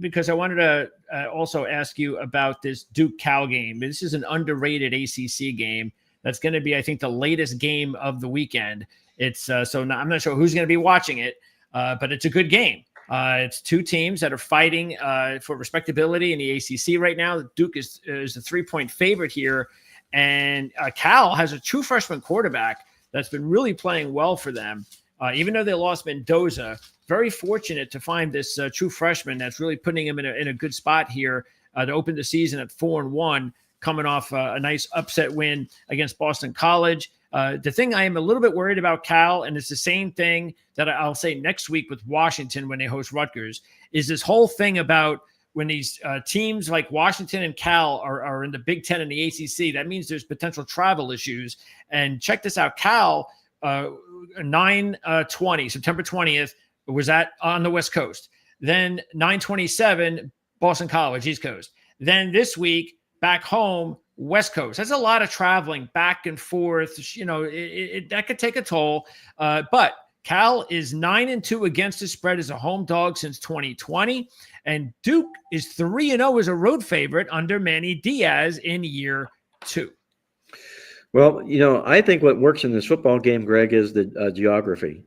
S1: because I wanted to also ask you about this Duke-Cal game. This is an underrated ACC game that's going to be, I think, the latest game of the weekend. It's I'm not sure who's going to be watching it, but it's a good game. It's 2 teams that are fighting for respectability in the ACC right now. Duke is a 3-point favorite here, and Cal has a true freshman quarterback that's been really playing well for them. Even though they lost Mendoza, very fortunate to find this true freshman that's really putting him in a good spot here to open the season at 4-1, coming off a nice upset win against Boston College. The thing I am a little bit worried about Cal, and it's the same thing that I'll say next week with Washington when they host Rutgers, is this whole thing about when these teams like Washington and Cal are in the Big Ten and the ACC, that means there's potential travel issues. And check this out, Cal, 9/20, September 20th, was on the West Coast. Then 9/27, Boston College, East Coast. Then this week, back home, West Coast. That's a lot of traveling back and forth. That could take a toll. But Cal is 9-2 against the spread as a home dog since 2020. And Duke is 3-0 as a road favorite under Manny Diaz in year 2.
S2: Well, I think what works in this football game, Greg, is the geography.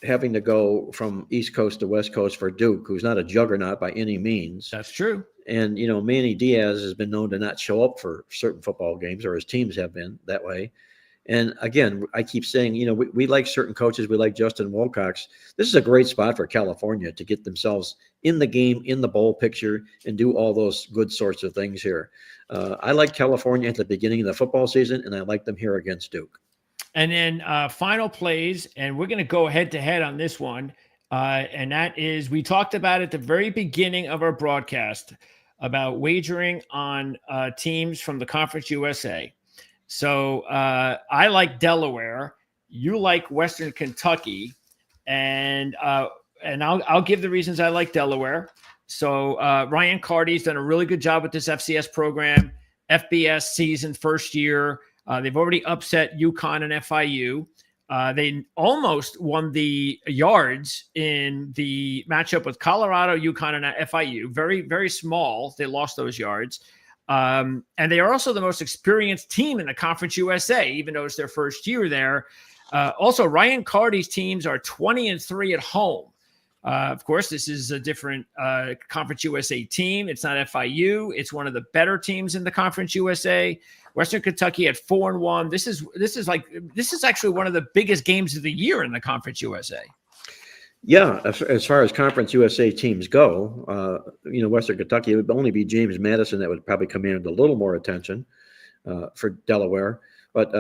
S2: Having to go from East Coast to West Coast for Duke, who's not a juggernaut by any means.
S1: That's true.
S2: And, Manny Diaz has been known to not show up for certain football games, or his teams have been that way. And again, I keep saying, we like certain coaches. We like Justin Wilcox. This is a great spot for California to get themselves in the game, in the bowl picture, and do all those good sorts of things here. I like California at the beginning of the football season, and I like them here against Duke.
S1: And then final plays, and we're going to go head-to-head on this one. And that is, we talked about at the very beginning of our broadcast about wagering on teams from the Conference USA. So I like Delaware. You like Western Kentucky, and I'll give the reasons I like Delaware. So Ryan Carty's done a really good job with this FCS program. FBS season, first year. They've already upset UConn and FIU. They almost won the yards in the matchup with Colorado, UConn, and FIU. Very, very small. They lost those yards. And they are also the most experienced team in the Conference USA, even though it's their first year there. Also, Ryan Carty's teams are 20-3 at home. Of course, this is a different Conference USA team. It's not FIU. It's one of the better teams in the Conference USA. Western Kentucky at 4-1. This is actually one of the biggest games of the year in the Conference USA.
S2: Yeah, as far as Conference USA teams go, Western Kentucky, it would only be James Madison that would probably command a little more attention for Delaware. But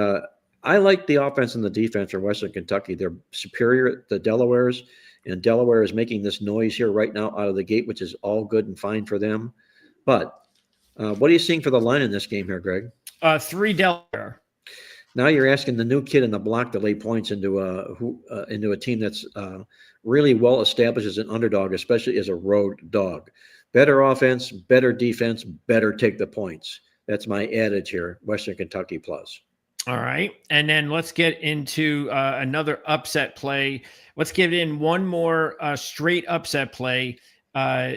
S2: I like the offense and the defense for Western Kentucky. They're superior to Delaware's, and Delaware is making this noise here right now out of the gate, which is all good and fine for them. But what are you seeing for the line in this game here, Greg?
S1: 3 Delaware.
S2: Now you're asking the new kid in the block to lay points into a team that's really well established as an underdog, especially as a road dog. Better offense, better defense, better take the points. That's my adage here. Western Kentucky plus.
S1: All right, and then let's get into another upset play. Let's get in one more straight upset play.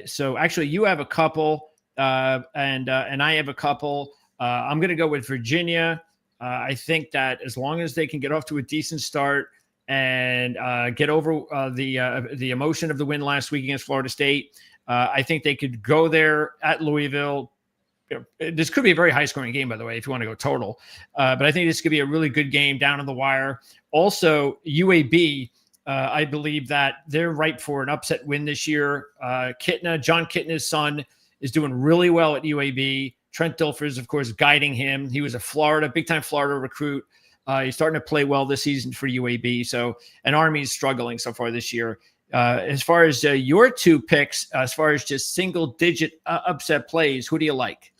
S1: So actually, you have a couple, and I have a couple. I'm going to go with Virginia. I think that as long as they can get off to a decent start and get over the emotion of the win last week against Florida State, I think they could go there at Louisville. This could be a very high-scoring game, by the way, if you want to go total. But I think this could be a really good game down on the wire. Also, UAB, I believe that they're ripe for an upset win this year. John Kitna's son, is doing really well at UAB. Trent Dilfer is, of course, guiding him. He was a big-time Florida recruit. He's starting to play well this season for UAB. So, and Army's struggling so far this year. As far as your 2 picks, as far as just single-digit upset plays, who do you like?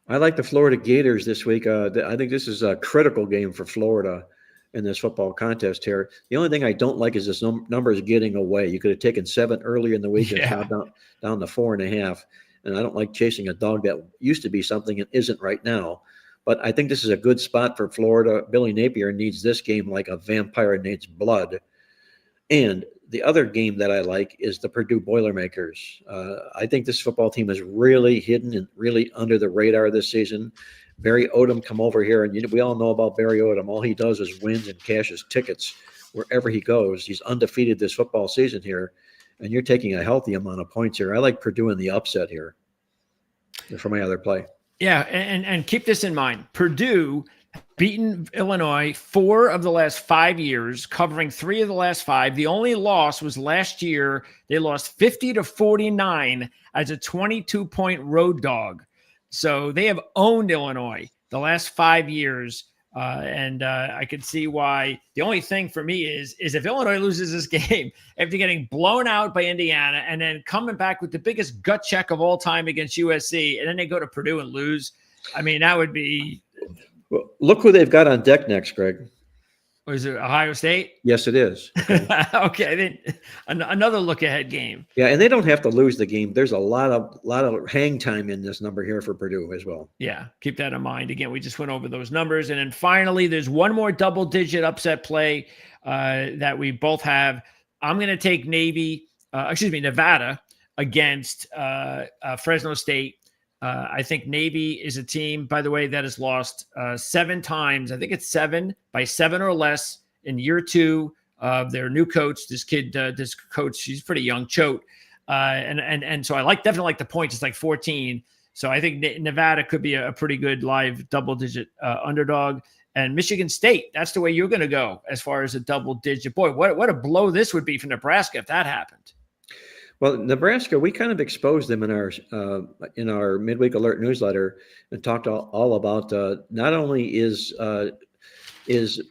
S2: I like the Florida Gators this week. I think this is a critical game for Florida in this football contest here. The only thing I don't like is this number is getting away. You could have taken 7 earlier in the week and down to 4.5. And I don't like chasing a dog that used to be something and isn't right now. But I think this is a good spot for Florida. Billy Napier needs this game like a vampire needs blood. And the other game that I like is the Purdue Boilermakers. I think this football team is really hidden and really under the radar this season. Barry Odom come over here, and we all know about Barry Odom. All he does is wins and cashes tickets wherever he goes. He's undefeated this football season here, and you're taking a healthy amount of points here. I like Purdue in the upset here for my other play.
S1: Yeah, and keep this in mind. Purdue beaten Illinois 4 of the last 5 years, covering 3 of the last 5. The only loss was last year. They lost 50-49 as a 22-point road dog. So they have owned Illinois the last 5 years. And I can see why. The only thing for me is if Illinois loses this game after getting blown out by Indiana and then coming back with the biggest gut check of all time against USC, and then they go to Purdue and lose, I mean, that would be.
S2: Well, look who they've got on deck next, Greg.
S1: Was it Ohio State?
S2: Yes, it is.
S1: Okay, okay, then another look-ahead game.
S2: Yeah, and they don't have to lose the game. There's a lot of hang time in this number here for Purdue as well.
S1: Yeah, keep that in mind. Again, we just went over those numbers. And then finally, there's one more double-digit upset play that we both have. I'm going to take Nevada against Fresno State. I think Navy is a team, by the way, that has lost 7 times. I think it's 7 by 7 or less in year 2 of their new coach. This coach, she's pretty young, Choate. And so I definitely like the points. It's like 14. So I think Nevada could be a pretty good live double-digit underdog. And Michigan State, that's the way you're going to go as far as a double-digit. Boy, what a blow this would be for Nebraska if that happened.
S2: Well, Nebraska, we kind of exposed them in our midweek alert newsletter and talked all about not only is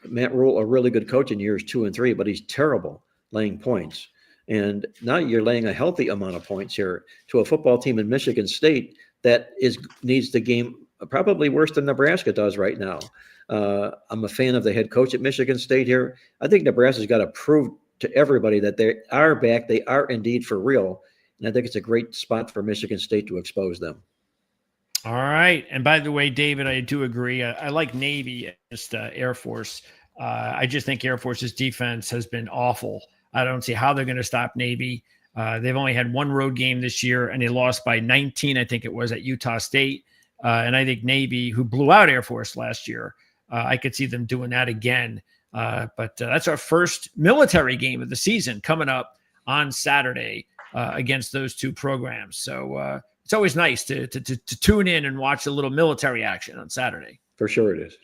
S2: Matt Rule a really good coach in years 2 and 3, but he's terrible laying points. And now you're laying a healthy amount of points here to a football team in Michigan State that needs the game probably worse than Nebraska does right now. I'm a fan of the head coach at Michigan State here. I think Nebraska's got to prove to everybody that they are back. They are indeed for real. And I think it's a great spot for Michigan State to expose them.
S1: All right. And by the way, David, I do agree. I like Navy against Air Force. I just think Air Force's defense has been awful. I don't see how they're going to stop Navy. They've only had one road game this year, and they lost by 19, I think it was, at Utah State. And I think Navy, who blew out Air Force last year, I could see them doing that again. But that's our first military game of the season coming up on Saturday against those two programs. So it's always nice to tune in and watch a little military action on Saturday.
S2: For sure it is.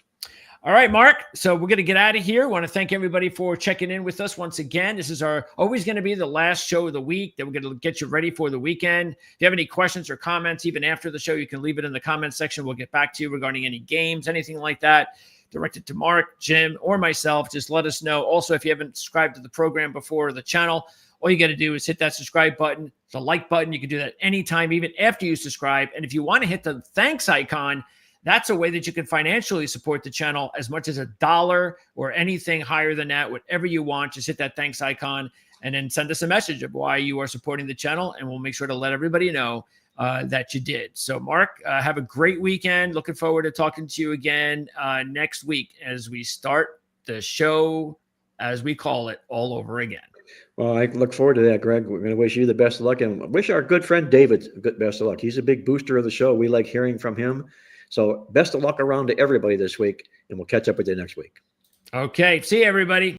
S1: All right, Mark. So we're going to get out of here. I want to thank everybody for checking in with us once again. This is always going to be the last show of the week that we're going to get you ready for the weekend. If you have any questions or comments, even after the show, you can leave it in the comments section. We'll get back to you regarding any games, anything like that. Directed to Mark, Jim, or myself. Just let us know. Also, if you haven't subscribed to the program before, the channel, all you got to do is hit that subscribe button, the like button. You can do that anytime, even after you subscribe. And if you want to hit the thanks icon, that's a way that you can financially support the channel as much as $1 or anything higher than that, whatever you want. Just hit that thanks icon and then send us a message of why you are supporting the channel, and we'll make sure to let everybody know that you did. So, Mark, have a great weekend. Looking forward to talking to you again next week as we start the show, as we call it, all over again.
S2: Well, I look forward to that, Greg. We're going to wish you the best of luck, and wish our good friend David good best of luck. He's a big booster of the show. We like hearing from him. So best of luck around to everybody this week, and we'll catch up with you next week.
S1: Okay. See you, everybody.